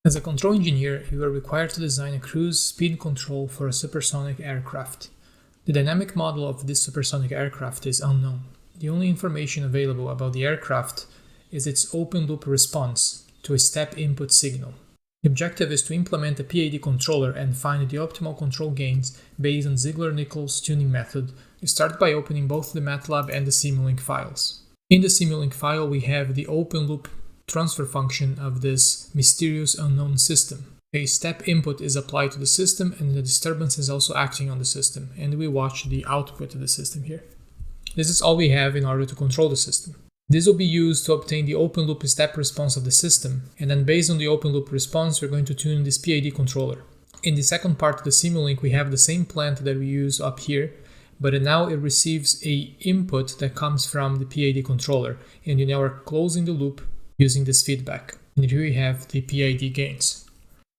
As a control engineer, you are required to design a cruise speed control for a supersonic aircraft. The dynamic model of this supersonic aircraft is unknown. The only information available about the aircraft is its open-loop response to a step input signal. The objective is to implement a PID controller and find the optimal control gains based on Ziegler-Nichols tuning method. You start by opening both the Matlab and the Simulink files. In the Simulink file, we have the open-loop transfer function of this mysterious unknown system. A step input is applied to the system and the disturbance is also acting on the system, and we watch the output of the system here. This is all we have in order to control the system. This will be used to obtain the open loop step response of the system, and then based on the open loop response we're going to tune this PID controller. In the second part of the Simulink we have the same plant that we use up here, but now it receives a input that comes from the PID controller, and you now are closing the loop using this feedback. And here we have the PID gains.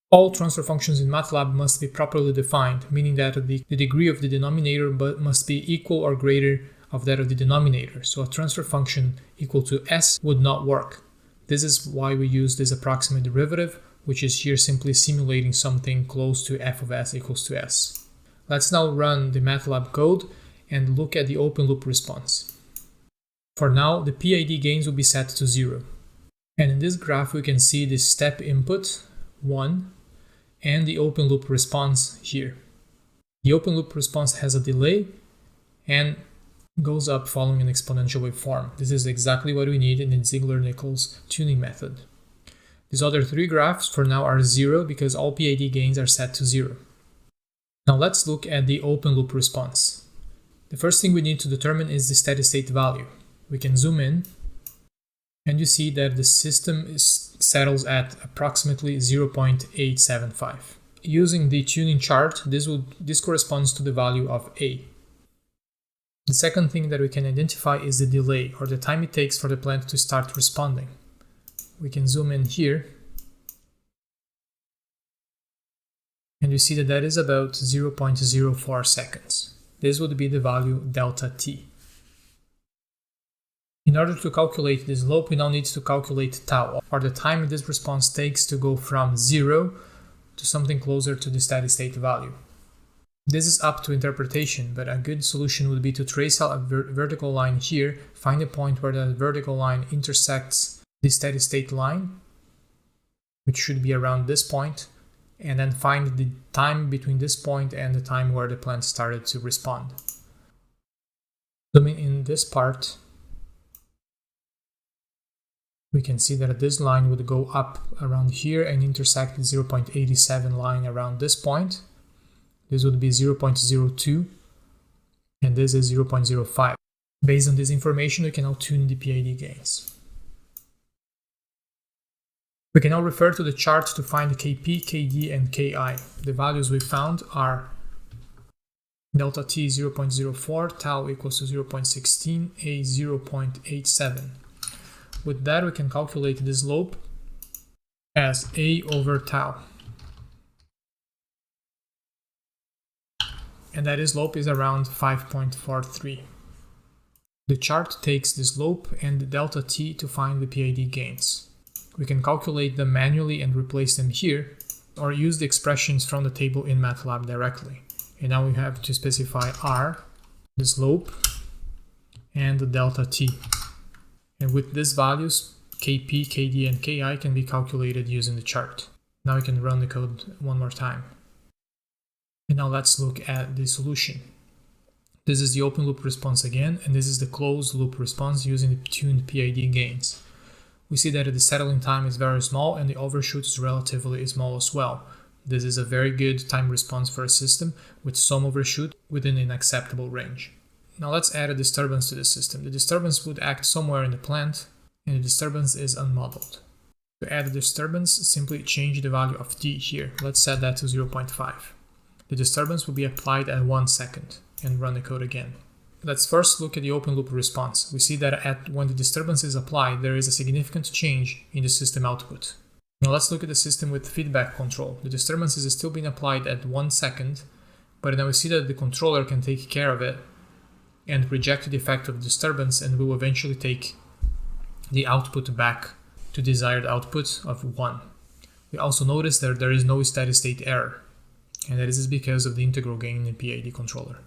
All transfer functions in Matlab must be properly defined, meaning that the degree of the denominator must be equal or greater of that of the denominator. So a transfer function equal to s would not work. This is why we use this approximate derivative, which is here simply simulating something close to f of s equals to s. Let's now run the Matlab code and look at the open loop response. For now, the PID gains will be set to 0. And in this graph we can see the step input 1 and the open loop response here. The open loop response has a delay and goes up following an exponential waveform. This is exactly what we need in the Ziegler-Nichols tuning method. These other three graphs for now are 0 because all PID gains are set to 0. Now let's look at the open loop response. The first thing we need to determine is the steady state value. We can zoom in and you see that the system settles at approximately 0.875. Using the tuning chart, this corresponds to the value of A. The second thing that we can identify is the delay, or the time it takes for the plant to start responding. We can zoom in here, and you see that that is about 0.04 seconds. This would be the value delta t. In order to calculate this slope, we now need to calculate tau, or the time this response takes to go from 0 to something closer to the steady state value. This is up to interpretation, but a good solution would be to trace out a vertical line here, find a point where that vertical line intersects the steady state line, which should be around this point, and then find the time between this point and the time where the plant started to respond. Zooming in this part, we can see that this line would go up around here and intersect the 0.87 line around this point. This would be 0.02 and this is 0.05. Based on this information, we can now tune the PID gains. We can now refer to the chart to find Kp, Kd, and Ki. The values we found are delta t 0.04, tau equals to 0.16, A 0.87. With that, we can calculate the slope as A over tau. And that slope is around 5.43. The chart takes the slope and the delta t to find the PID gains. We can calculate them manually and replace them here, or use the expressions from the table in Matlab directly. And now we have to specify r, the slope, and the delta t. And with these values, Kp, Kd, and Ki can be calculated using the chart. Now we can run the code one more time. And now let's look at the solution. This is the open loop response again, and this is the closed loop response using the tuned PID gains. We see that the settling time is very small and the overshoot is relatively small as well. This is a very good time response for a system with some overshoot within an acceptable range. Now let's add a disturbance to the system. The disturbance would act somewhere in the plant, and the disturbance is unmodeled. To add a disturbance, simply change the value of t here. Let's set that to 0.5. The disturbance will be applied at 1 second, and run the code again. Let's first look at the open loop response. We see that when the disturbance is applied, there is a significant change in the system output. Now let's look at the system with feedback control. The disturbance is still being applied at 1 second, but now we see that the controller can take care of it and reject the effect of disturbance, and will eventually take the output back to desired output of 1. We also notice that there is no steady state error, and that this is because of the integral gain in the PID controller.